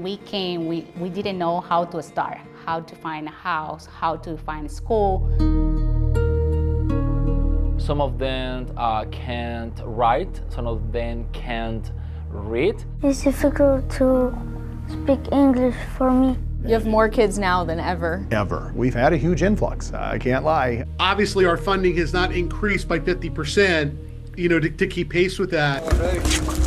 we came, we didn't know how to start, how to find a house, how to find school. Some of them can't write, some of them can't read. It's difficult to speak English for me. You have more kids now than ever. We've had a huge influx, I can't lie. Obviously, our funding has not increased by 50%, to keep pace with that.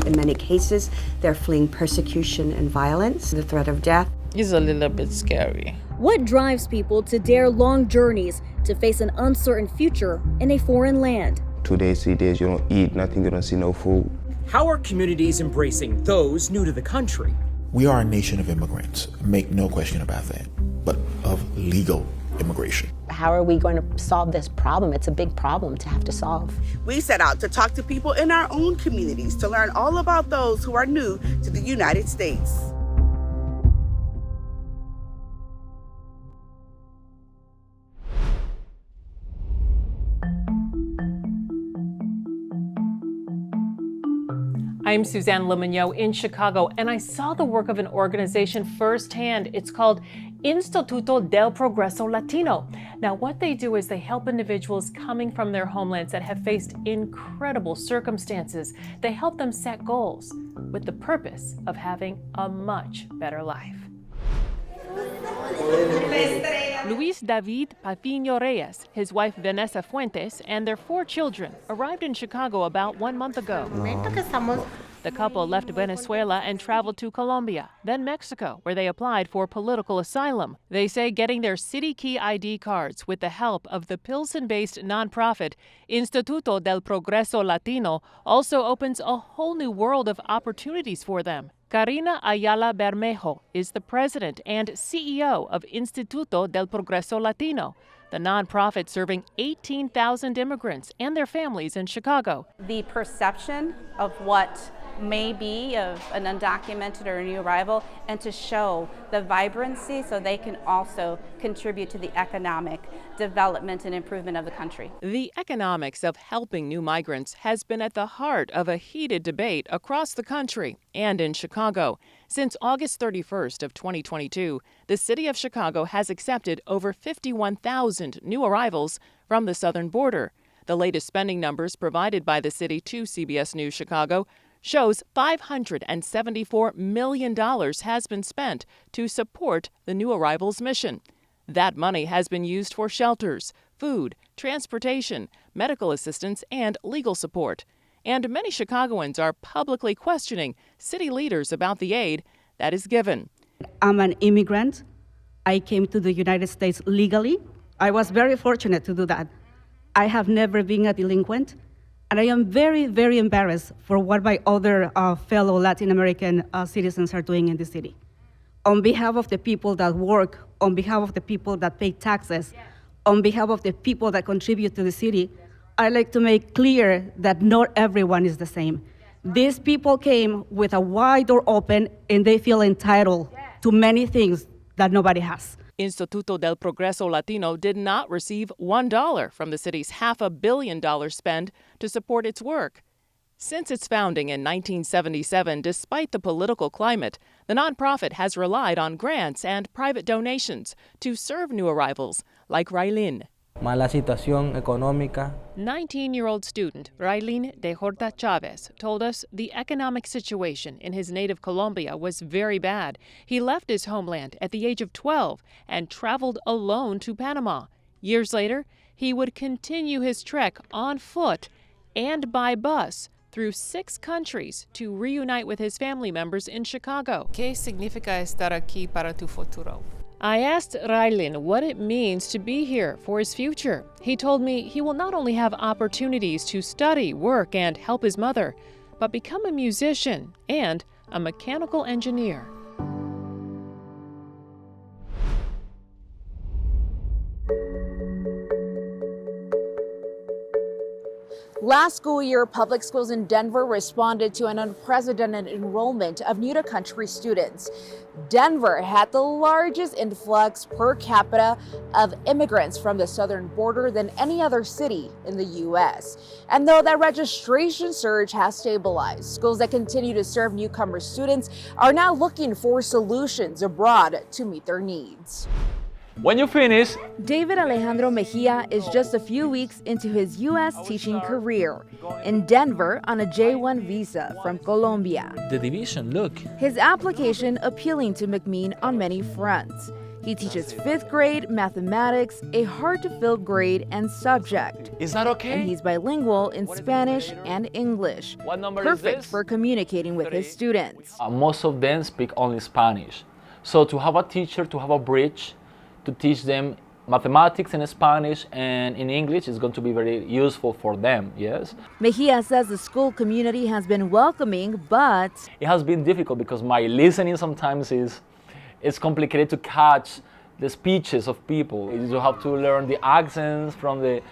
In many cases, they're fleeing persecution and violence, the threat of death. It's a little bit scary. What drives people to dare long journeys to face an uncertain future in a foreign land? 2 days, 3 days, you don't eat nothing, you don't see no food. How are communities embracing those new to the country? We are a nation of immigrants, make no question about that, but of legal immigration. How are we going to solve this problem? It's a big problem to have to solve. We set out to talk to people in our own communities to learn all about those who are new to the United States. I'm Suzanne Lemonnier in Chicago, and I saw the work of an organization firsthand. It's called Instituto del Progreso Latino. Now, what they do is they help individuals coming from their homelands that have faced incredible circumstances. They help them set goals with the purpose of having a much better life. Luis David Patiño Reyes, his wife Vanessa Fuentes, and their 4 children arrived in Chicago about 1 month ago. The couple left Venezuela and traveled to Colombia, then Mexico, where they applied for political asylum. They say getting their city key ID cards with the help of the Pilsen-based nonprofit Instituto del Progreso Latino also opens a whole new world of opportunities for them. Karina Ayala Bermejo is the president and CEO of Instituto del Progreso Latino, the nonprofit serving 18,000 immigrants and their families in Chicago. The perception of what may be of an undocumented or a new arrival, and to show the vibrancy so they can also contribute to the economic development and improvement of the country. The economics of helping new migrants has been at the heart of a heated debate across the country and in Chicago. Since August 31st of 2022, the city of Chicago has accepted over 51,000 new arrivals from the southern border. The latest spending numbers provided by the city to CBS News Chicago shows $574 million has been spent to support the new arrivals' mission. That money has been used for shelters, food, transportation, medical assistance, and legal support. And many Chicagoans are publicly questioning city leaders about the aid that is given. I'm an immigrant. I came to the United States legally. I was very fortunate to do that. I have never been a delinquent. And I am very, very embarrassed for what my other fellow Latin American citizens are doing in the city. On behalf of the people that work, on behalf of the people that pay taxes, on behalf of the people that contribute to the city, I'd like to make clear that not everyone is the same. These people came with a wide door open, and they feel entitled to many things that nobody has. Instituto del Progreso Latino did not receive $1 from the city's $500 million spend to support its work. Since its founding in 1977, despite the political climate, the nonprofit has relied on grants and private donations to serve new arrivals like Raylin. Mala situación económica. 19-year-old student Raylin de Horta Chavez told us the economic situation in his native Colombia was very bad. He left his homeland at the age of 12 and traveled alone to Panama. Years later, he would continue his trek on foot and by bus through 6 countries to reunite with his family members in Chicago. ¿Qué significa estar aquí para tu futuro? I asked Raylin what it means to be here for his future. He told me he will not only have opportunities to study, work, and help his mother, but become a musician and a mechanical engineer. Last school year, public schools in Denver responded to an unprecedented enrollment of new-to-country students. Denver had the largest influx per capita of immigrants from the southern border than any other city in the U.S. And though that registration surge has stabilized, schools that continue to serve newcomer students are now looking for solutions abroad to meet their needs. When you finish, David Alejandro Mejia is just a few weeks into his U.S. teaching career in Denver on a J-1 visa from Colombia. The division, look. His application appealing to McMeen on many fronts. He teaches 5th grade mathematics, a hard-to-fill grade and subject. Is that okay? And he's bilingual in Spanish and English. What number Perfect is this? for communicating with his students. Most of them speak only Spanish. So to have a teacher, to have a bridge, to teach them mathematics in Spanish and in English is going to be very useful for them, yes? Mejia says the school community has been welcoming, but it has been difficult because my listening sometimes it's complicated to catch the speeches of people. You have to learn the accents from the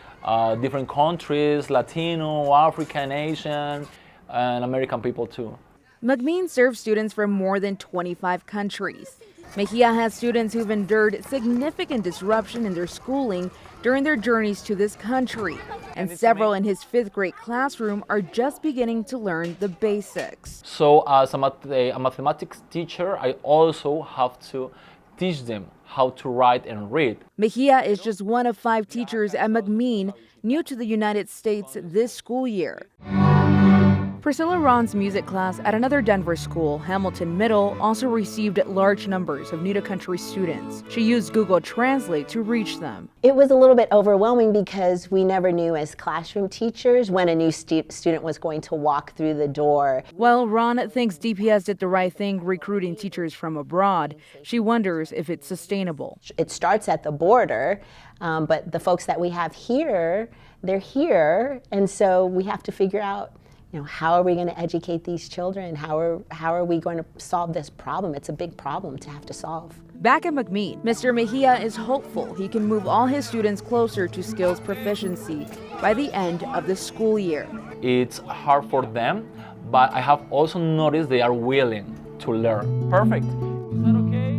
different countries, Latino, African, Asian, and American people too. McMeen serves students from more than 25 countries. Mejia has students who've endured significant disruption in their schooling during their journeys to this country, and several in his 5th grade classroom are just beginning to learn the basics. So as a mathematics teacher, I also have to teach them how to write and read. Mejia is just one of 5 teachers at McMeen, new to the United States this school year. Priscilla Ron's music class at another Denver school, Hamilton Middle, also received large numbers of new-to-country students. She used Google Translate to reach them. It was a little bit overwhelming because we never knew as classroom teachers when a new student was going to walk through the door. While Ron thinks DPS did the right thing recruiting teachers from abroad, she wonders if it's sustainable. It starts at the border, but the folks that we have here, they're here, and so we have to figure out, how are we going to educate these children? How are we going to solve this problem? It's a big problem to have to solve. Back at McMeen, Mr. Mejia is hopeful he can move all his students closer to skills proficiency by the end of the school year. It's hard for them, but I have also noticed they are willing to learn. Perfect. Is that okay?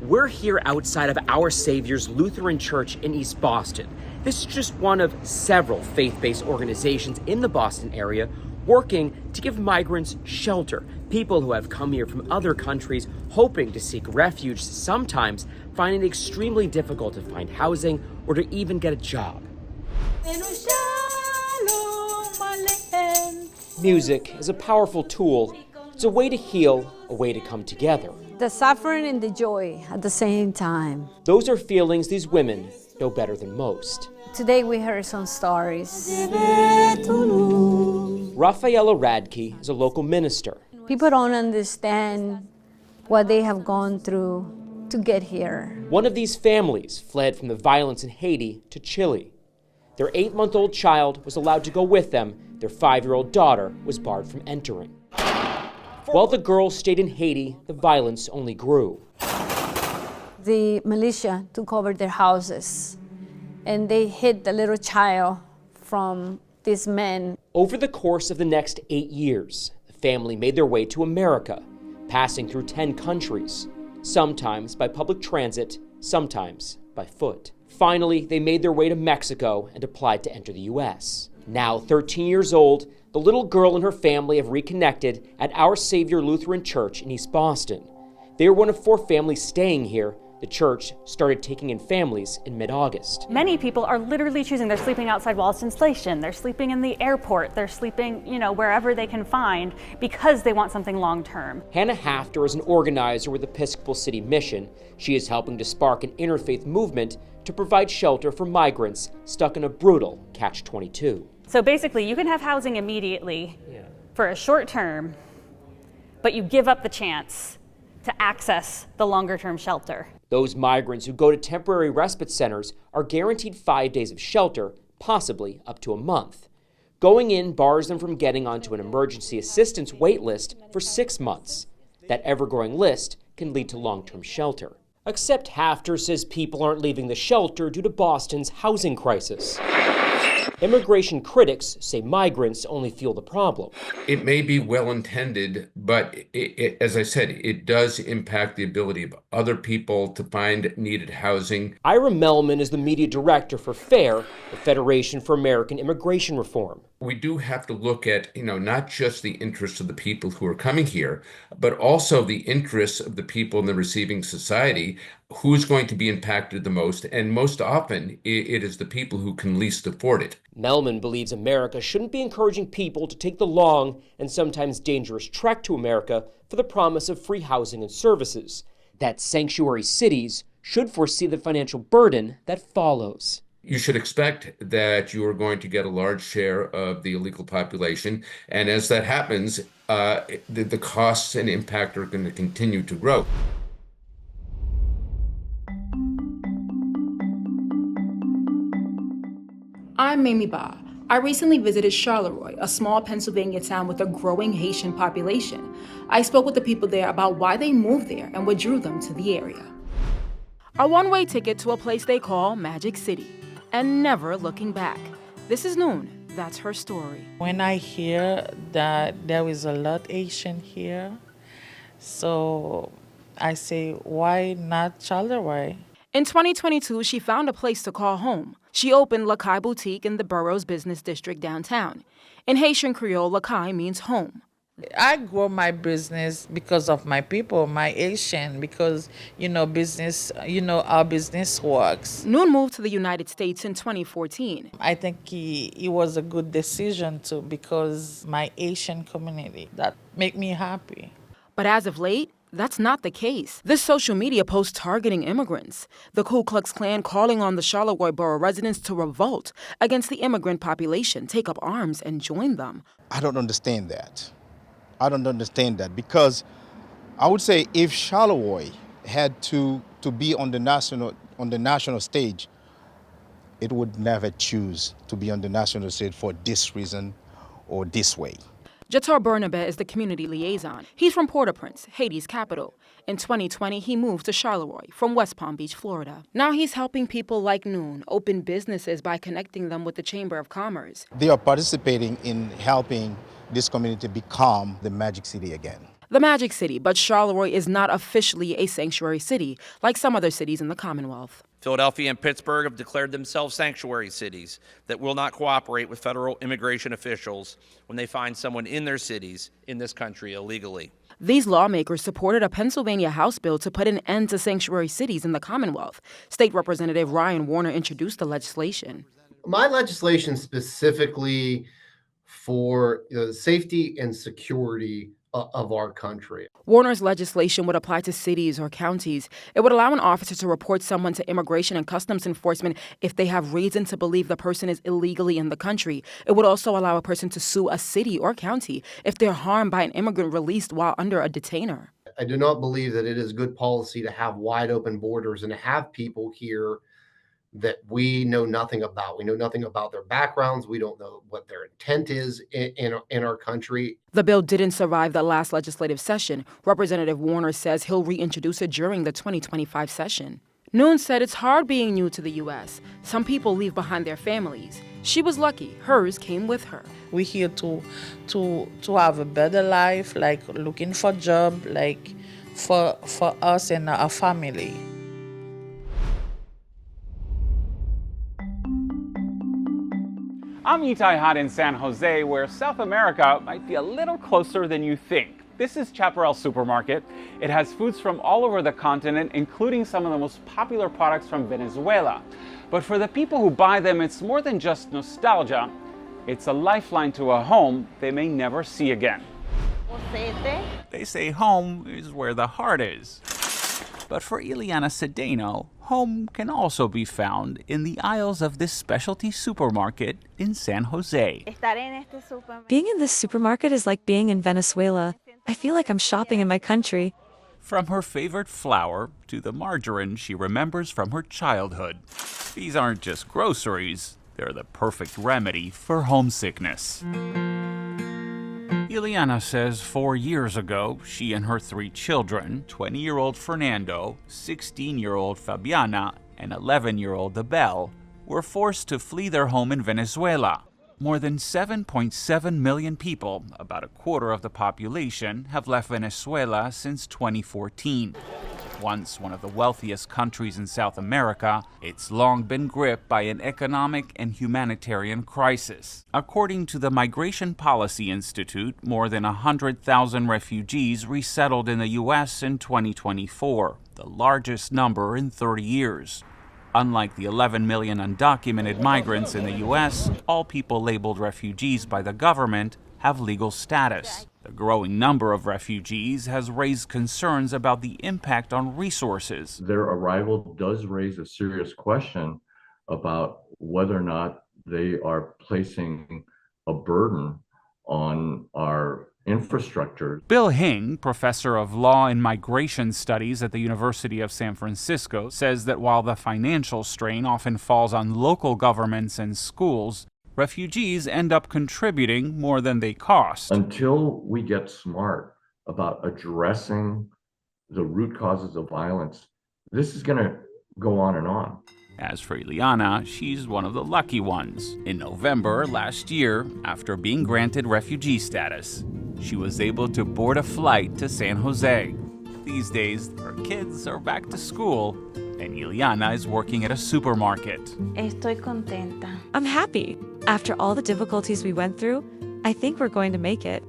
We're here outside of Our Savior's Lutheran Church in East Boston. This is just one of several faith-based organizations in the Boston area working to give migrants shelter, people who have come here from other countries hoping to seek refuge, sometimes finding it extremely difficult to find housing or to even get a job. Music is a powerful tool. It's a way to heal, a way to come together. The suffering and the joy at the same time. Those are feelings these women know better than most. Today we heard some stories. Rafaela Radke is a local minister. People don't understand what they have gone through to get here. One of these families fled from the violence in Haiti to Chile. Their 8-month-old child was allowed to go with them. Their 5-year-old daughter was barred from entering. While the girls stayed in Haiti, the violence only grew. The militia took over their houses and they hid the little child from these men. Over the course of the next 8 years, the family made their way to America, passing through 10 countries, sometimes by public transit, sometimes by foot. Finally, they made their way to Mexico and applied to enter the U.S. Now 13 years old, the little girl and her family have reconnected at Our Savior Lutheran Church in East Boston. They are one of 4 families staying here. The church started taking in families in mid-August. Many people are literally choosing. They're sleeping outside Wollaston Station. They're sleeping in the airport. They're sleeping, wherever they can find because they want something long-term. Hannah Hafter is an organizer with Episcopal City Mission. She is helping to spark an interfaith movement to provide shelter for migrants stuck in a brutal catch-22. So basically, you can have housing immediately for a short term, but you give up the chance to access the longer-term shelter. Those migrants who go to temporary respite centers are guaranteed 5 days of shelter, possibly up to a month. Going in bars them from getting onto an emergency assistance wait list for 6 months. That ever-growing list can lead to long-term shelter. Except Hafter says people aren't leaving the shelter due to Boston's housing crisis. Immigration critics say migrants only fuel the problem. It may be well-intended, but as I said, it does impact the ability of other people to find needed housing. Ira Melman is the media director for FAIR, the Federation for American Immigration Reform. We do have to look at, not just the interests of the people who are coming here, but also the interests of the people in the receiving society. Who's going to be impacted the most? And most often, it is the people who can least afford it. Melman believes America shouldn't be encouraging people to take the long and sometimes dangerous trek to America for the promise of free housing and services. That sanctuary cities should foresee the financial burden that follows. You should expect that you are going to get a large share of the illegal population. And as that happens, the costs and impact are going to continue to grow. I'm Mamie Ba. I recently visited Charleroi, a small Pennsylvania town with a growing Haitian population. I spoke with the people there about why they moved there and what drew them to the area. A one-way ticket to a place they call Magic City, and never looking back. This is Noon. That's her story. When I hear that there is a lot Asian here, so I say, why not Charleroi? In 2022, she found a place to call home. She opened Lakai Boutique in the borough's business district downtown. In Haitian Creole, Lakai means home. I grow my business because of my people, my Asian, because, business, our business works. Noon moved to the United States in 2014. I think it was a good decision too, because my Asian community, that make me happy. But as of late, that's not the case. This social media post targeting immigrants. The Ku Klux Klan calling on the Charleroi borough residents to revolt against the immigrant population, take up arms, and join them. I don't understand that. I don't understand that, because I would say if Charleroi had to be on the national stage, it would never choose to be on the national stage for this reason or this way. Jatar Bernabe is the community liaison. He's from Port-au-Prince, Haiti's capital. In 2020, he moved to Charleroi from West Palm Beach, Florida. Now he's helping people like Noon open businesses by connecting them with the Chamber of Commerce. They are participating in helping this community become the Magic City again. The Magic City, but Charleroi is not officially a sanctuary city like some other cities in the Commonwealth. Philadelphia and Pittsburgh have declared themselves sanctuary cities that will not cooperate with federal immigration officials when they find someone in their cities in this country illegally. These lawmakers supported a Pennsylvania House bill to put an end to sanctuary cities in the Commonwealth. State Representative Ryan Warner introduced the legislation. My legislation specifically for the safety and security of our country. Warner's legislation would apply to cities or counties. It would allow an officer to report someone to Immigration and Customs Enforcement if they have reason to believe the person is illegally in the country. It would also allow a person to sue a city or county if they're harmed by an immigrant released while under a detainer. I do not believe that it is good policy to have wide open borders and to have people here that we know nothing about. We know nothing about their backgrounds. We don't know what their intent is in our country. The bill didn't survive the last legislative session. Representative Warner says he'll reintroduce it during the 2025 session. Noon said it's hard being new to the U.S. Some people leave behind their families. She was lucky. Hers came with her. We're here to have a better life, like looking for a job, like for us and our family. I'm Itai Hot in San Jose, where South America might be a little closer than you think. This is Chaparral Supermarket. It has foods from all over the continent, including some of the most popular products from Venezuela. But for the people who buy them, it's more than just nostalgia. It's a lifeline to a home they may never see again. They say home is where the heart is. But for Ileana Cedeno, home can also be found in the aisles of this specialty supermarket in San Jose. Being in this supermarket is like being in Venezuela. I feel like I'm shopping in my country. From her favorite flour to the margarine she remembers from her childhood. These aren't just groceries, they're the perfect remedy for homesickness. Ileana says 4 years ago, she and her 3 children, 20-year-old Fernando, 16-year-old Fabiana, and 11-year-old Abel, were forced to flee their home in Venezuela. More than 7.7 million people, about a quarter of the population, have left Venezuela since 2014. Once one of the wealthiest countries in South America, it's long been gripped by an economic and humanitarian crisis. According to the Migration Policy Institute, more than 100,000 refugees resettled in the U.S. in 2024, the largest number in 30 years. Unlike the 11 million undocumented migrants in the U.S., all people labeled refugees by the government have legal status. The growing number of refugees has raised concerns about the impact on resources. Their arrival does raise a serious question about whether or not they are placing a burden on our infrastructure. Bill Hing, professor of law and migration studies at the University of San Francisco, says that while the financial strain often falls on local governments and schools, refugees end up contributing more than they cost. Until we get smart about addressing the root causes of violence, this is going to go on and on. As for Ileana, she's one of the lucky ones. In November last year, after being granted refugee status, she was able to board a flight to San Jose. These days, her kids are back to school, and Ileana is working at a supermarket. Estoy contenta. I'm happy. After all the difficulties we went through, I think we're going to make it.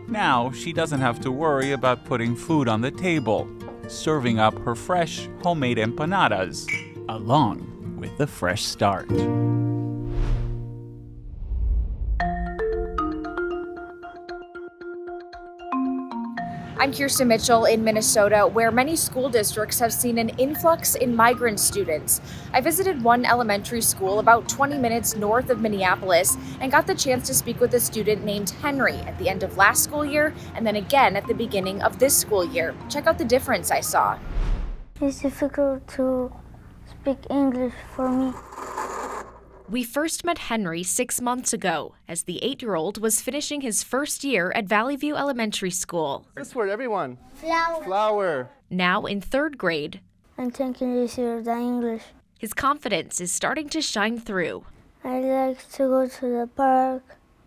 Now she doesn't have to worry about putting food on the table, serving up her fresh homemade empanadas, along with the fresh start. I'm Kirsten Mitchell in Minnesota, where many school districts have seen an influx in migrant students. I visited one elementary school about 20 minutes north of Minneapolis and got the chance to speak with a student named Henry at the end of last school year and then again at the beginning of this school year. Check out the difference I saw. It's difficult to speak English for me. We first met Henry 6 months ago, as the 8-year-old was finishing his first year at Valley View Elementary School. This word, everyone. Flower. Flower. Now in 3rd grade, I'm taking easier than English. his confidence is starting to shine through. I like to go to the park,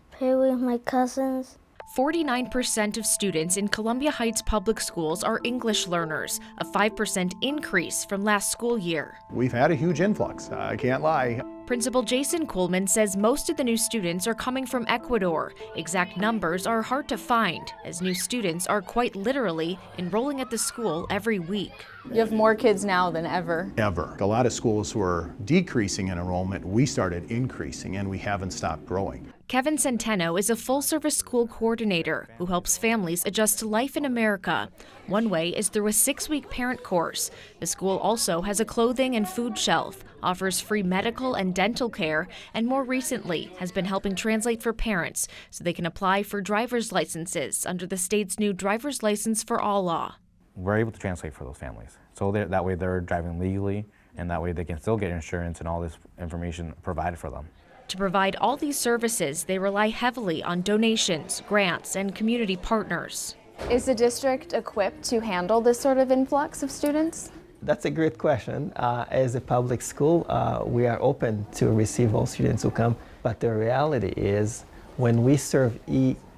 play with my cousins. 49% of students in Columbia Heights Public Schools are English learners, a 5% increase from last school year. We've had a huge influx, I can't lie. Principal Jason Coleman says most of the new students are coming from Ecuador. Exact numbers are hard to find, as new students are quite literally enrolling at the school every week. You have more kids now than ever. A lot of schools were decreasing in enrollment. We started increasing, and we haven't stopped growing. Kevin Centeno is a full-service school coordinator who helps families adjust to life in America. One way is through a 6-week parent course. The school also has a clothing and food shelf, offers free medical and dental care, and more recently has been helping translate for parents so they can apply for driver's licenses under the state's new Driver's License for All law. We're able to translate for those families. So that way they're driving legally, and that way they can still get insurance and all this information provided for them. To provide all these services, they rely heavily on donations, grants, and community partners. Is the district equipped to handle this sort of influx of students? That's a great question. As a public school, we are open to receive all students who come, but the reality is when we serve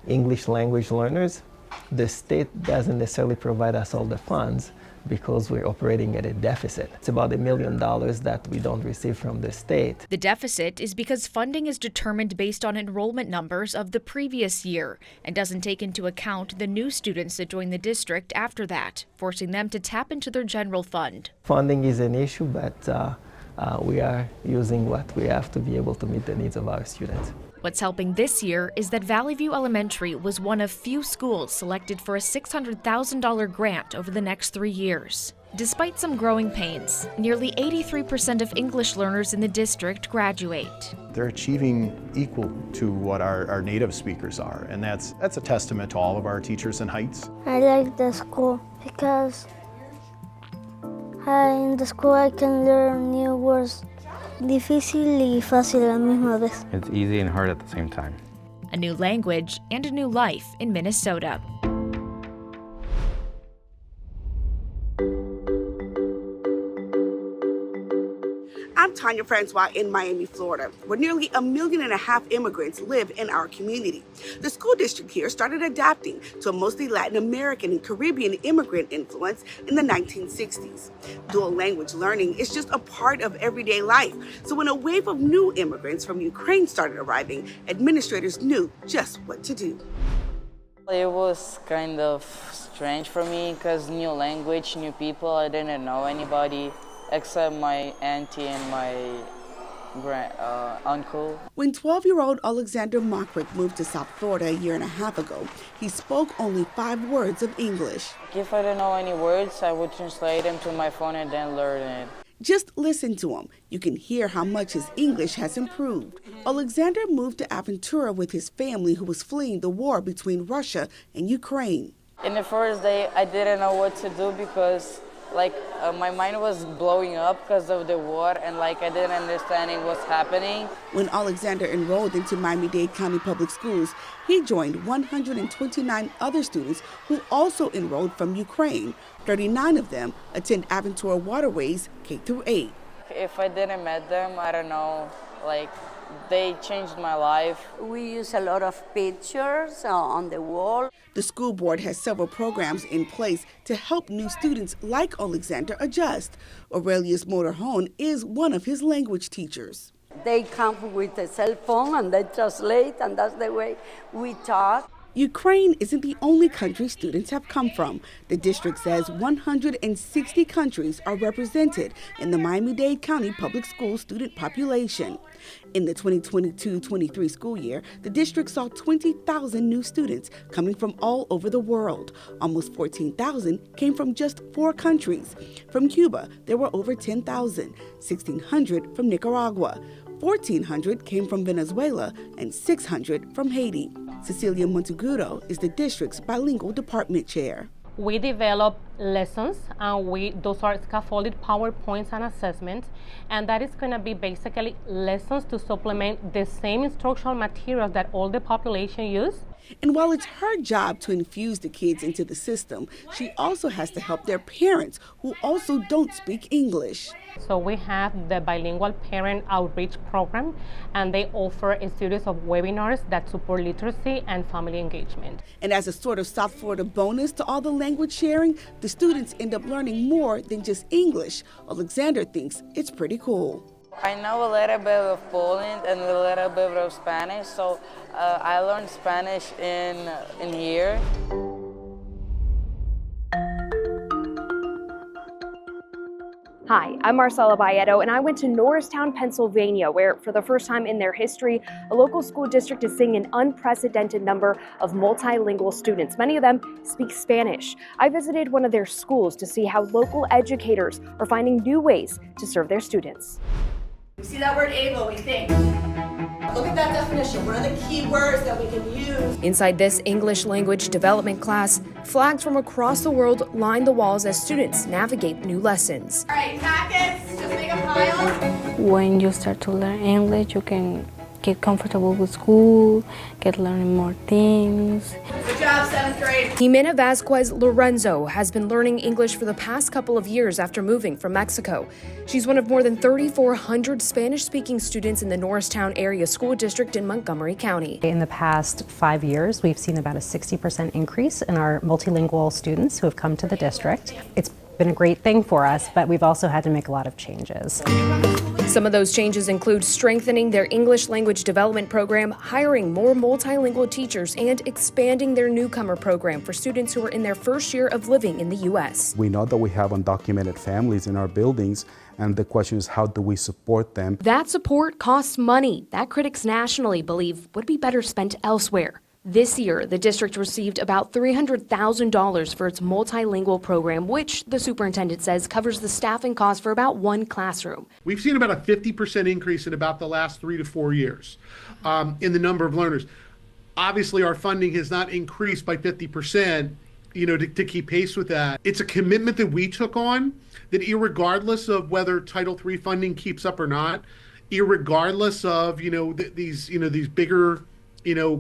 English language learners, the state doesn't necessarily provide us all the funds because we're operating at a deficit. It's about $1 million that we don't receive from the state. The deficit is because funding is determined based on enrollment numbers of the previous year and doesn't take into account the new students that join the district after that, forcing them to tap into their general fund. Funding is an issue, but we are using what we have to be able to meet the needs of our students. What's helping this year is that Valley View Elementary was one of few schools selected for a $600,000 grant over the next 3 years. Despite some growing pains, nearly 83% of English learners in the district graduate. They're achieving equal to what our native speakers are, and that's a testament to all of our teachers in Heights. I like the school because in the school I can learn new words. Difícil y fácil a la misma vez. It's easy and hard at the same time. a new language, and a new life in Minnesota. I'm Tanya Francois in Miami, Florida, where nearly 1.5 million immigrants live in our community. The school district here started adapting to a mostly Latin American and Caribbean immigrant influence in the 1960s. Dual language learning is just a part of everyday life. So when a wave of new immigrants from Ukraine started arriving, administrators knew just what to do. It was kind of strange for me because new language, new people, I didn't know anybody except my auntie and my uncle. When 12-year-old Alexander Mockrick moved to South Florida a year and a half ago, he spoke only 5 words of English. If I didn't know any words, I would translate them to my phone and then learn it. Just listen to him. You can hear how much his English has improved. Alexander moved to Aventura with his family who was fleeing the war between Russia and Ukraine. In the first day, I didn't know what to do because my mind was blowing up because of the war and I didn't understand what's happening. When Alexander enrolled into Miami-Dade County Public Schools, he joined 129 other students who also enrolled from Ukraine. 39 of them attend Aventura Waterways K-8. If I didn't met them, I don't know, they changed my life. We use a lot of pictures on the wall. The school board has several programs in place to help new students like Alexander adjust. Aurelius Motorhone is one of his language teachers. They come with a cell phone and they translate, and that's the way we talk. Ukraine isn't the only country students have come from. The district says 160 countries are represented in the Miami-Dade County Public School student population. In the 2022-23 school year, the district saw 20,000 new students coming from all over the world. Almost 14,000 came from just 4 countries. From Cuba, there were over 10,000, 1,600 from Nicaragua. 1,400 came from Venezuela and 600 from Haiti. Cecilia Monteguro is the district's bilingual department chair. We develop lessons, and those are scaffolded PowerPoints and assessments, and that is going to be basically lessons to supplement the same instructional materials that all the population use. And while it's her job to infuse the kids into the system, she also has to help their parents who also don't speak English. So we have the bilingual parent outreach program, and they offer a series of webinars that support literacy and family engagement. And as a sort of South Florida bonus to all the language sharing, the students end up learning more than just English. Alexander thinks it's pretty cool. I know a little bit of Poland and a little bit of Spanish, so I learned Spanish in here. Hi, I'm Marcela Bayeto, and I went to Norristown, Pennsylvania, where for the first time in their history, a local school district is seeing an unprecedented number of multilingual students. Many of them speak Spanish. I visited one of their schools to see how local educators are finding new ways to serve their students. We see that word able, we think. Look at that definition. What are the key words that we can use? Inside this English language development class, flags from across the world line the walls as students navigate new lessons. All right, packets, just make a pile. When you start to learn English, you can get comfortable with school, get learning more things. Good job, 7th grade. Jimena Vasquez Lorenzo has been learning English for the past couple of years after moving from Mexico. She's one of more than 3,400 Spanish-speaking students in the Norristown area school district in Montgomery County. In the past 5 years, we've seen about a 60% increase in our multilingual students who have come to the district. It's been a great thing for us, but we've also had to make a lot of changes. Some of those changes include strengthening their English language development program, hiring more multilingual teachers, and expanding their newcomer program for students who are in their first year of living in the U.S. We know that we have undocumented families in our buildings, and the question is, how do we support them? That support costs money that critics nationally believe would be better spent elsewhere. This year, the district received about $300,000 for its multilingual program, which the superintendent says covers the staffing costs for about 1 classroom. We've seen about a 50% increase in about the last 3 to 4 years in the number of learners. Obviously, our funding has not increased by 50%, to keep pace with that. It's a commitment that we took on that irregardless of whether Title III funding keeps up or not, irregardless of, these bigger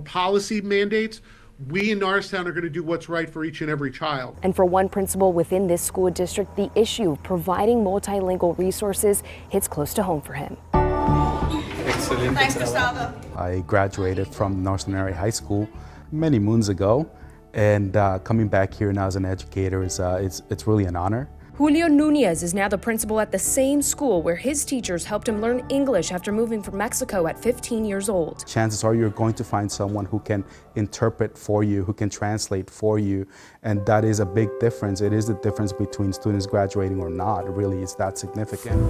policy mandates. We in Norristown are going to do what's right for each and every child. And for one principal within this school district, the issue of providing multilingual resources hits close to home for him. Thanks, Gustavo. I graduated from Norristown Area High School many moons ago, and coming back here now as an educator it's really an honor. Julio Nunez is now the principal at the same school where his teachers helped him learn English after moving from Mexico at 15 years old. Chances are you're going to find someone who can interpret for you, who can translate for you, and that is a big difference. It is the difference between students graduating or not. Really, it's that significant.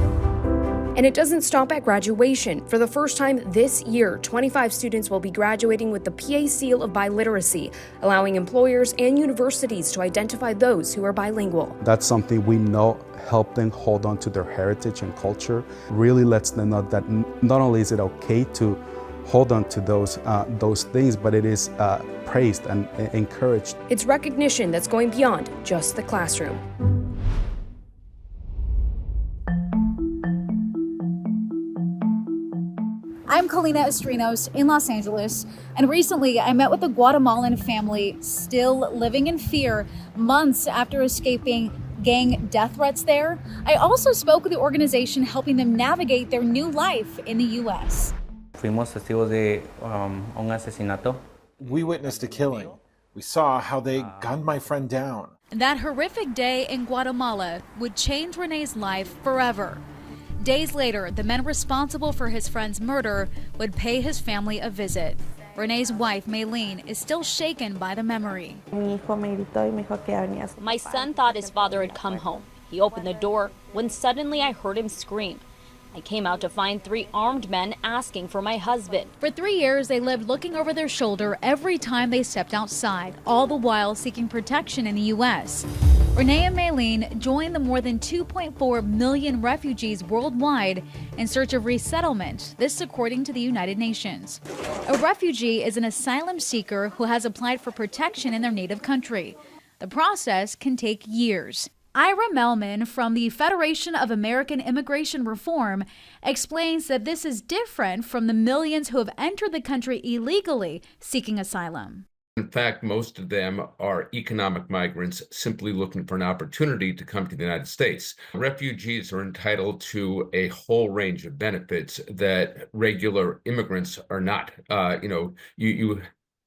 And it doesn't stop at graduation. For the first time this year, 25 students will be graduating with the PA Seal of Biliteracy, allowing employers and universities to identify those who are bilingual. That's something we know help them hold on to their heritage and culture, really lets them know that not only is it okay to hold on to those things, but it is praised and encouraged. It's recognition that's going beyond just the classroom. I'm Kalina Estrinos in Los Angeles, and recently I met with a Guatemalan family still living in fear months after escaping gang death threats there. I also spoke with the organization helping them navigate their new life in the U.S. Fuimos testigos de un asesinato. We witnessed a killing. We saw how they gunned my friend down. That horrific day in Guatemala would change Rene's life forever. Days later, the men responsible for his friend's murder would pay his family a visit. Rene's wife, Maylene, is still shaken by the memory. My son thought his father had come home. He opened the door when suddenly I heard him scream. I came out to find 3 armed men asking for my husband. For 3 years, they lived looking over their shoulder every time they stepped outside, all the while seeking protection in the U.S. Rene and Maylene joined the more than 2.4 million refugees worldwide in search of resettlement, this according to the United Nations. A refugee is an asylum seeker who has applied for protection in their native country. The process can take years. Ira Melman from the Federation of American Immigration Reform explains that this is different from the millions who have entered the country illegally seeking asylum. In fact, most of them are economic migrants simply looking for an opportunity to come to the United States. Refugees are entitled to a whole range of benefits that regular immigrants are not.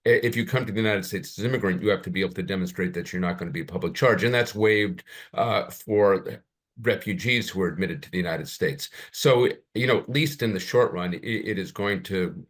If you come to the United States as an immigrant, you have to be able to demonstrate that you're not going to be a public charge, and that's waived for refugees who are admitted to the United States. So, at least in the short run, it is going to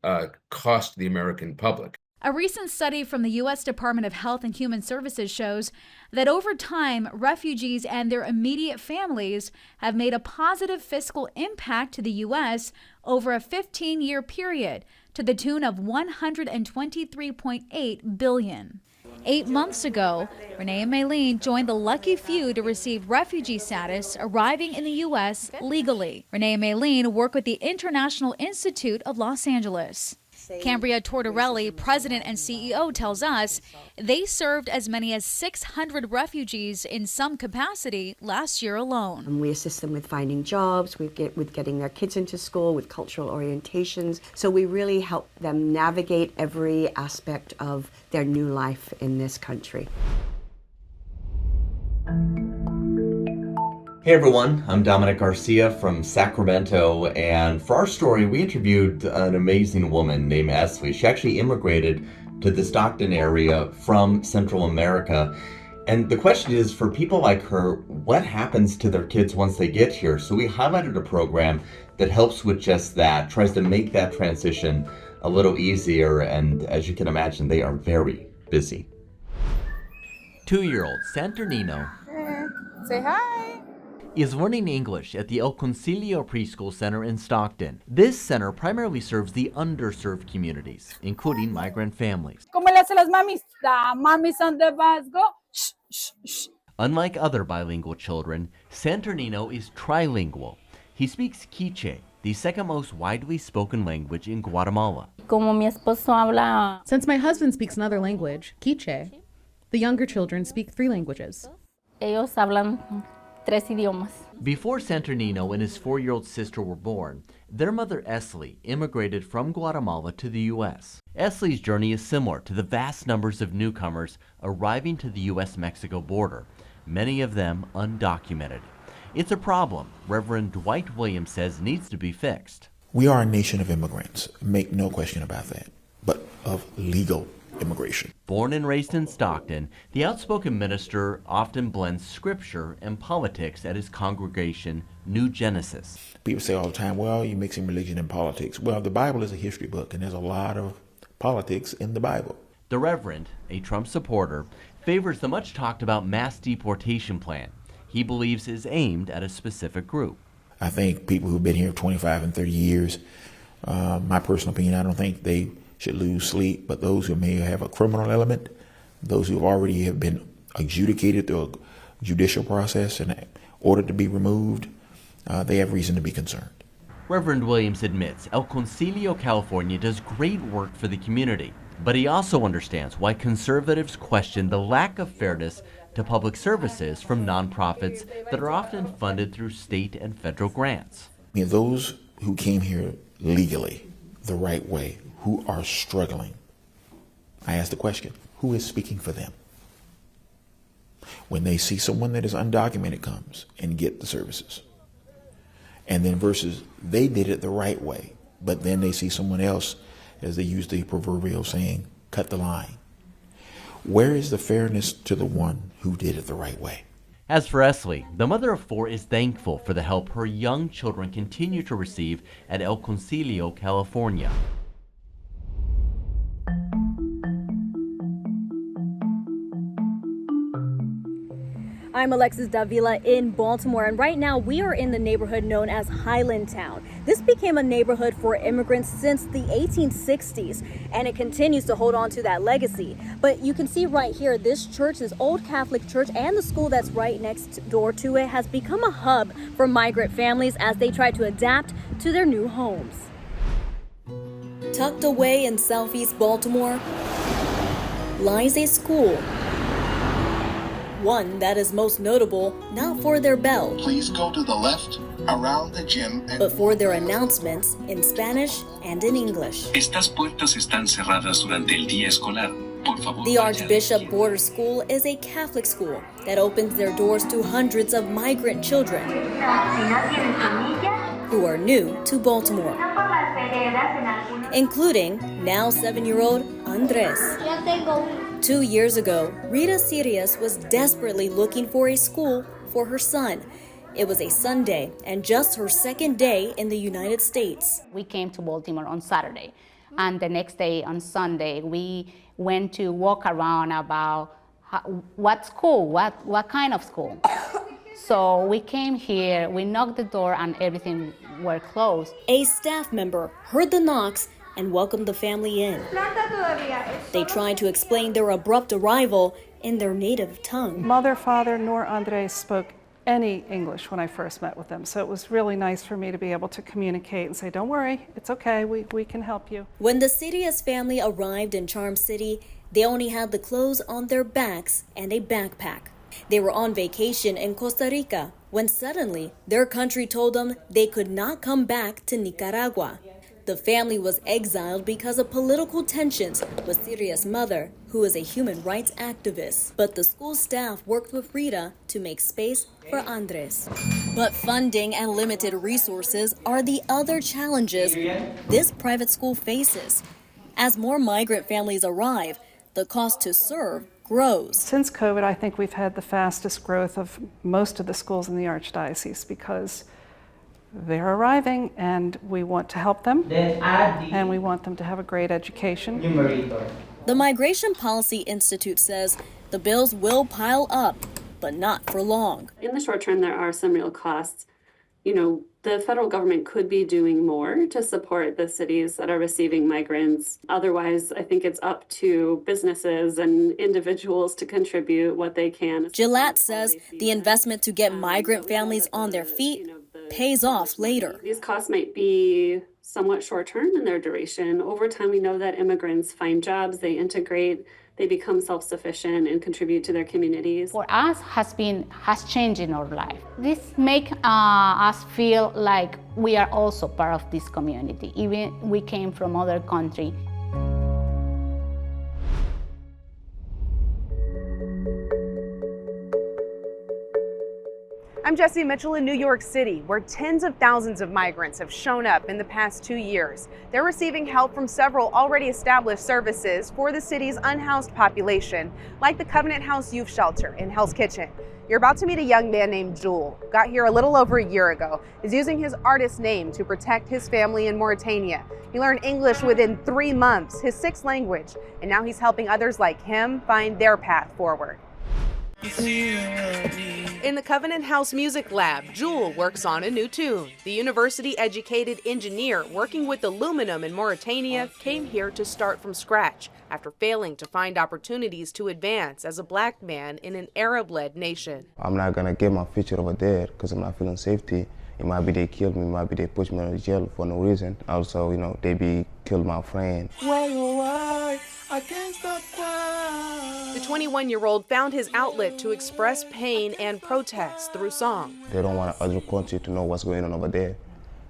cost the American public. A recent study from the U.S. Department of Health and Human Services shows that over time, refugees and their immediate families have made a positive fiscal impact to the U.S. over a 15-year period to the tune of $123.8 billion. 8 months ago, Rene and Maylene joined the lucky few to receive refugee status arriving in the U.S. legally. Rene and Maylene work with the International Institute of Los Angeles. Cambria Tortorelli, president and CEO, tells us they served as many as 600 refugees in some capacity last year alone. And we assist them with finding jobs, with getting their kids into school, with cultural orientations. So we really help them navigate every aspect of their new life in this country. Hey everyone, I'm Dominic Garcia from Sacramento, and for our story we interviewed an amazing woman named Esley. She actually immigrated to the Stockton area from Central America, and the question is, for people like her, what happens to their kids once they get here? So we highlighted a program that helps with just that, tries to make that transition a little easier, and as you can imagine, they are very busy. 2-year-old Santernino Say hi. is learning English at the El Concilio Preschool Center in Stockton. This center primarily serves the underserved communities, including migrant families. ¿Cómo le hacen las mamis? The mamis on the bus go. Shh, shh, shh. Unlike other bilingual children, Santernino is trilingual. He speaks Quiche, the second most widely spoken language in Guatemala. Since my husband speaks another language, Quiche, the younger children speak 3 languages. tres idiomas. Before Santernino and his 4-year-old sister were born, their mother Esley immigrated from Guatemala to the U.S. Esley's journey is similar to the vast numbers of newcomers arriving to the U.S.-Mexico border, many of them undocumented. It's a problem Reverend Dwight Williams says needs to be fixed. We are a nation of immigrants, make no question about that, but of legal immigration. Born and raised in Stockton, the outspoken minister often blends scripture and politics at his congregation, New Genesis. People say all the time, well, you're mixing religion and politics. Well, the Bible is a history book, and there's a lot of politics in the Bible. The Reverend, a Trump supporter, favors the much talked about mass deportation plan he believes is aimed at a specific group. I think people who've been here 25 and 30 years, my personal opinion, I don't think they should lose sleep, but those who may have a criminal element, those who already have been adjudicated through a judicial process and ordered to be removed, they have reason to be concerned. Reverend Williams admits El Concilio, California does great work for the community, but he also understands why conservatives question the lack of fairness to public services from nonprofits that are often funded through state and federal grants. I mean, those who came here legally, the right way, who are struggling, I ask the question, who is speaking for them? When they see someone that is undocumented comes and get the services, and then versus they did it the right way, but then they see someone else, as they use the proverbial saying, cut the line. Where is the fairness to the one who did it the right way? As for Esley, the mother of 4 is thankful for the help her young children continue to receive at El Concilio, California. I'm Alexis Davila in Baltimore, and right now we are in the neighborhood known as Highlandtown. This became a neighborhood for immigrants since the 1860s, and it continues to hold on to that legacy. But you can see right here, this church, this old Catholic church, and the school that's right next door to it has become a hub for migrant families as they try to adapt to their new homes. Tucked away in southeast Baltimore lies a school. One that is most notable not for their bell, please go to the left around the gym, but for their announcements in Spanish and in English. Estas puertas están cerradas durante el día escolar. Por favor, the Archbishop Border School is a Catholic school that opens their doors to hundreds of migrant children who are new to Baltimore, including now 7-year-old Andres. 2 years ago, Rita Sirius was desperately looking for a school for her son. It was a Sunday and just her second day in the United States. We came to Baltimore on Saturday, and the next day on Sunday, we went to walk around about what school, what kind of school. So we came here, we knocked the door, and everything were closed. A staff member heard the knocks and welcomed the family in. They tried to explain their abrupt arrival in their native tongue. Mother, father, nor Andres spoke any English when I first met with them, so it was really nice for me to be able to communicate and say, don't worry, it's okay, we can help you. When the Sirius family arrived in Charm City, they only had the clothes on their backs and a backpack. They were on vacation in Costa Rica when suddenly their country told them they could not come back to Nicaragua. The family was exiled because of political tensions with Sirius' mother, who is a human rights activist. But the school staff worked with Rita to make space for Andres. But funding and limited resources are the other challenges this private school faces. As more migrant families arrive, the cost to serve grows. Since COVID, I think we've had the fastest growth of most of the schools in the Archdiocese because they're arriving and we want to help them and we want them to have a great education. The Migration Policy Institute says the bills will pile up, but not for long. In the short term, there are some real costs. You know, the federal government could be doing more to support the cities that are receiving migrants. Otherwise, I think it's up to businesses and individuals to contribute what they can. Gillette says the investment to get migrant families on their feet pays off later. These costs might be somewhat short-term in their duration. Over time, we know that immigrants find jobs, they integrate, they become self-sufficient and contribute to their communities. For us, has changed in our life. This make us feel like we are also part of this community, even we came from other country. I'm Jessie Mitchell in New York City, where tens of thousands of migrants have shown up in the past 2 years. They're receiving help from several already established services for the city's unhoused population, like the Covenant House Youth Shelter in Hell's Kitchen. You're about to meet a young man named Jewel, got here a little over a year ago, is using his artist name to protect his family in Mauritania. He learned English within 3 months, his 6th language, and now he's helping others like him find their path forward. In the Covenant House Music Lab, Jewel works on a new tune. The university-educated engineer working with aluminum in Mauritania came here to start from scratch after failing to find opportunities to advance as a black man in an Arab-led nation. I'm not gonna get my future over there because I'm not feeling safety. It might be they killed me, it might be they pushed me in jail for no reason. Also, they be killed my friend. The 21-year-old found his outlet to express pain and protest through song. They don't want other country to know what's going on over there.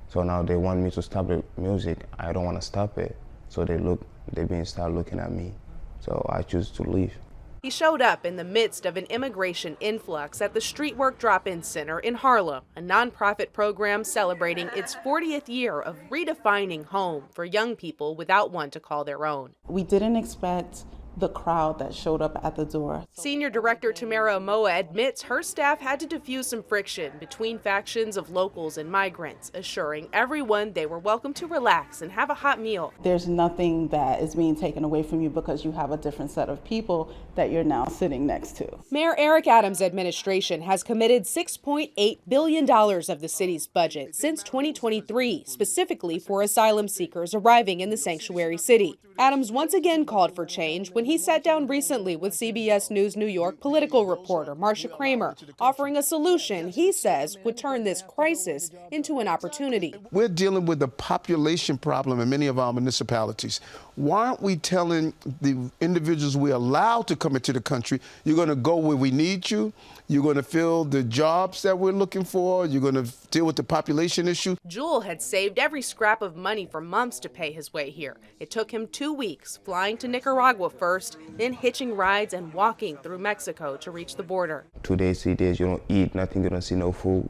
So now they want me to stop the music. I don't want to stop it. So they start looking at me. So I choose to leave. He showed up in the midst of an immigration influx at the Street Work Drop-In Center in Harlem, a nonprofit program celebrating its 40th year of redefining home for young people without one to call their own. We didn't expect the crowd that showed up at the door. Senior Director Tamara Omoa admits her staff had to diffuse some friction between factions of locals and migrants, assuring everyone they were welcome to relax and have a hot meal. There's nothing that is being taken away from you because you have a different set of people that you're now sitting next to. Mayor Eric Adams' administration has committed $6.8 billion of the city's budget since 2023, specifically for asylum seekers arriving in the sanctuary city. Adams once again called for change when he sat down recently with CBS News New York political reporter Marcia Kramer, offering a solution he says would turn this crisis into an opportunity. We're dealing with the population problem in many of our municipalities. Why aren't we telling the individuals we allow to come into the country, you're going to go where we need you, you're going to fill the jobs that we're looking for, you're going to deal with the population issue? Jewel had saved every scrap of money for months to pay his way here. It took him 2 weeks, flying to Nicaragua first, then hitching rides and walking through Mexico to reach the border. 2 days, 3 days, you don't eat nothing, you don't see no food.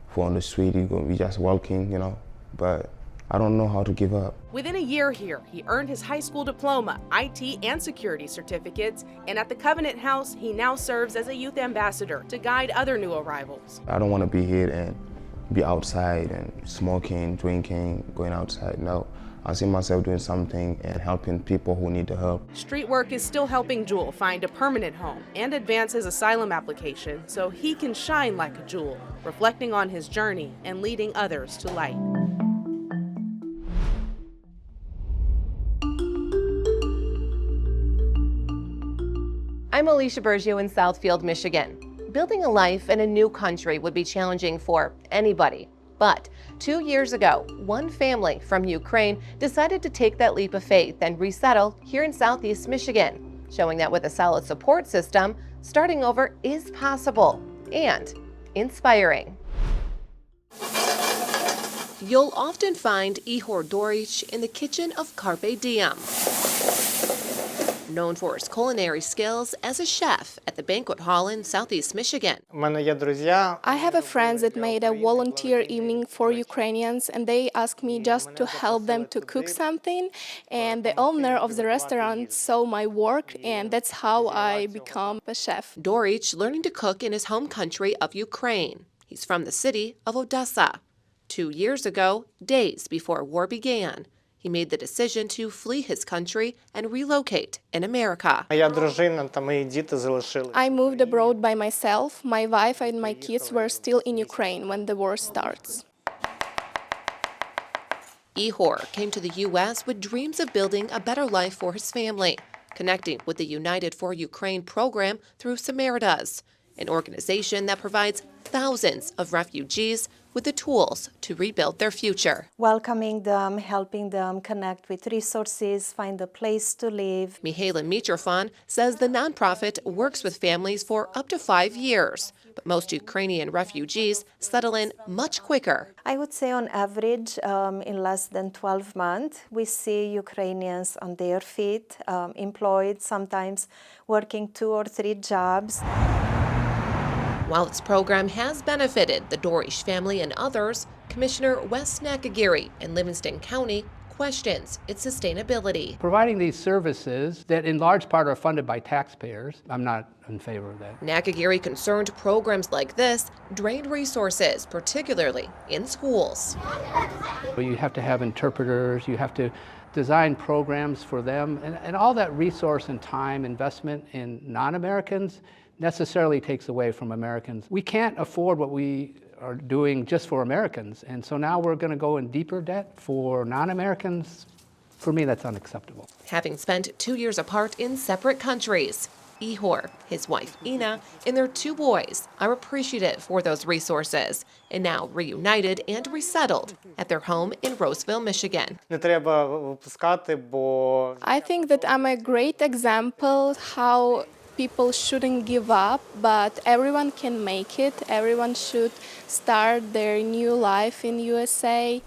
For on the street, you're going to be just walking, but I don't know how to give up. Within a year here, he earned his high school diploma, IT and security certificates, and at the Covenant House, he now serves as a youth ambassador to guide other new arrivals. I don't want to be here and be outside and smoking, drinking, going outside. No, I see myself doing something and helping people who need the help. Street Work is still helping Jewel find a permanent home and advance his asylum application so he can shine like a jewel, reflecting on his journey and leading others to light. I'm Alicia Bergio in Southfield, Michigan. Building a life in a new country would be challenging for anybody. But 2 years ago, one family from Ukraine decided to take that leap of faith and resettle here in Southeast Michigan, showing that with a solid support system, starting over is possible and inspiring. You'll often find Ihor Doric in the kitchen of Carpe Diem. Known for his culinary skills as a chef at the banquet hall in Southeast Michigan. I have a friend that made a volunteer evening for Ukrainians, and they asked me just to help them to cook something, and the owner of the restaurant saw my work, and that's how I became a chef. Doric learning to cook in his home country of Ukraine. He's from the city of Odessa. 2 years ago, days before war began, he made the decision to flee his country and relocate in America. I moved abroad by myself. My wife and my kids were still in Ukraine when the war starts. Ihor came to the U.S. with dreams of building a better life for his family, connecting with the United for Ukraine program through Samaritas, an organization that provides thousands of refugees with the tools to rebuild their future. Welcoming them, helping them connect with resources, find a place to live. Mihaela Mitrofan says the nonprofit works with families for up to 5 years, but most Ukrainian refugees settle in much quicker. I would say on average, in less than 12 months, we see Ukrainians on their feet, employed, sometimes working 2 or 3 jobs. While its program has benefited the Dorish family and others, Commissioner Wes Nakagiri in Livingston County questions its sustainability. Providing these services that in large part are funded by taxpayers, I'm not in favor of that. Nakagiri concerned programs like this drain resources, particularly in schools. You have to have interpreters, you have to design programs for them, and all that resource and time investment in non-Americans necessarily takes away from Americans. We can't afford what we are doing just for Americans, and so now we're going to go in deeper debt for non-Americans. For me, that's unacceptable. Having spent 2 years apart in separate countries, Ihor, his wife Ina, and their 2 boys are appreciative for those resources and now reunited and resettled at their home in Roseville, Michigan. I think that I'm a great example how people shouldn't give up, but everyone can make it. Everyone should start their new life in USA.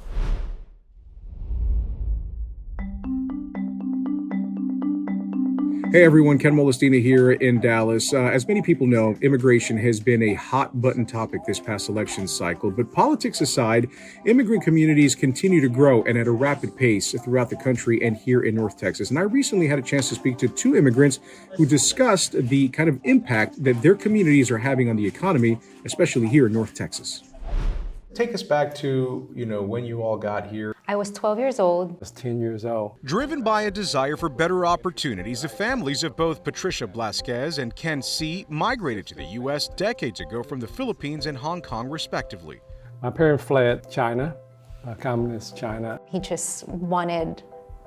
Hey everyone, Ken Molestina here in Dallas. As many people know, immigration has been a hot button topic this past election cycle, but politics aside, immigrant communities continue to grow and at a rapid pace throughout the country and here in North Texas. And I recently had a chance to speak to 2 immigrants who discussed the kind of impact that their communities are having on the economy, especially here in North Texas. Take us back to, when you all got here. I was 12 years old. I was 10 years old. Driven by a desire for better opportunities, the families of both Patricia Blasquez and Ken C. migrated to the U.S. decades ago from the Philippines and Hong Kong, respectively. My parents fled China, communist China. He just wanted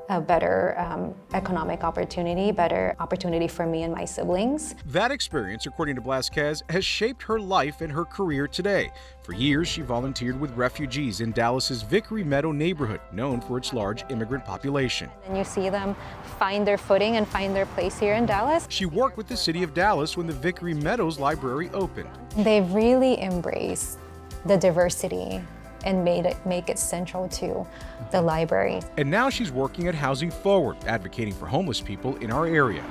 a better economic opportunity, better opportunity for me and my siblings. That experience, according to Blasquez, has shaped her life and her career today. For years, she volunteered with refugees in Dallas's Vickery Meadow neighborhood, known for its large immigrant population. And you see them find their footing and find their place here in Dallas. She worked with the city of Dallas when the Vickery Meadows Library opened. They really embrace the diversity and make it central to the library. And now she's working at Housing Forward, advocating for homeless people in our area.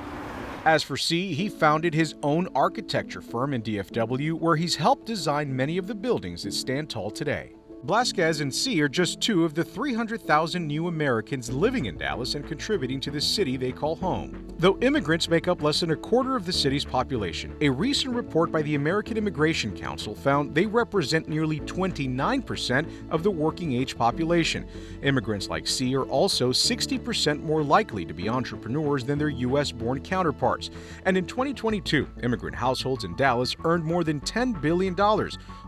As for C, he founded his own architecture firm in DFW, where he's helped design many of the buildings that stand tall today. Blasquez and C are just 2 of the 300,000 new Americans living in Dallas and contributing to the city they call home. Though immigrants make up less than a quarter of the city's population, a recent report by the American Immigration Council found they represent nearly 29% of the working-age population. Immigrants like C are also 60% more likely to be entrepreneurs than their U.S.-born counterparts. And in 2022, immigrant households in Dallas earned more than $10 billion,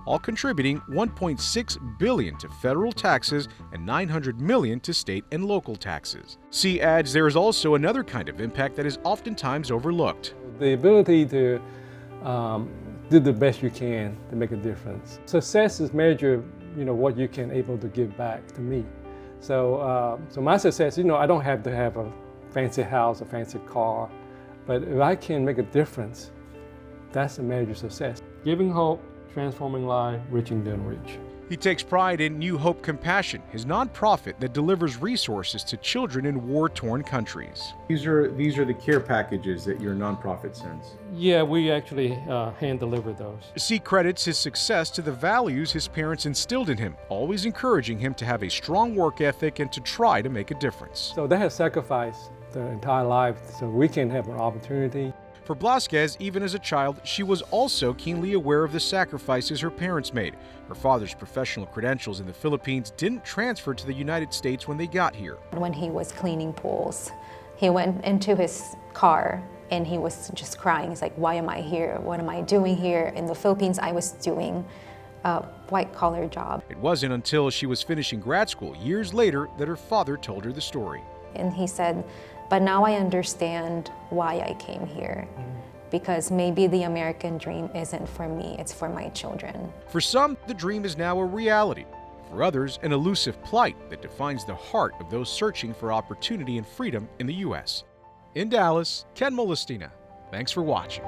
all contributing $1.6 billion to federal taxes and $900 million to state and local taxes. C adds there is also another kind of impact that is oftentimes overlooked. The ability to do the best you can to make a difference. Success is measured, what you can able to give back to me. So my success, I don't have to have a fancy house, a fancy car, but if I can make a difference, that's a measure of success. Giving hope, transforming life, reaching the unreached. He takes pride in New Hope Compassion, his nonprofit that delivers resources to children in war-torn countries. These are the care packages that your nonprofit sends. Yeah, we actually hand deliver those. C credits his success to the values his parents instilled in him, always encouraging him to have a strong work ethic and to try to make a difference. So they have sacrificed their entire life so we can have an opportunity. For Blasquez, even as a child, she was also keenly aware of the sacrifices her parents made. Her father's professional credentials in the Philippines didn't transfer to the United States when they got here. When he was cleaning pools, he went into his car and he was just crying. He's like, why am I here? What am I doing here? In the Philippines, I was doing a white-collar job. It wasn't until she was finishing grad school years later that her father told her the story. And he said, but now I understand why I came here. because maybe the American dream isn't for me, it's for my children. For some, the dream is now a reality. For others, an elusive plight that defines the heart of those searching for opportunity and freedom in the U.S. In Dallas, Ken Molestina. Thanks for watching.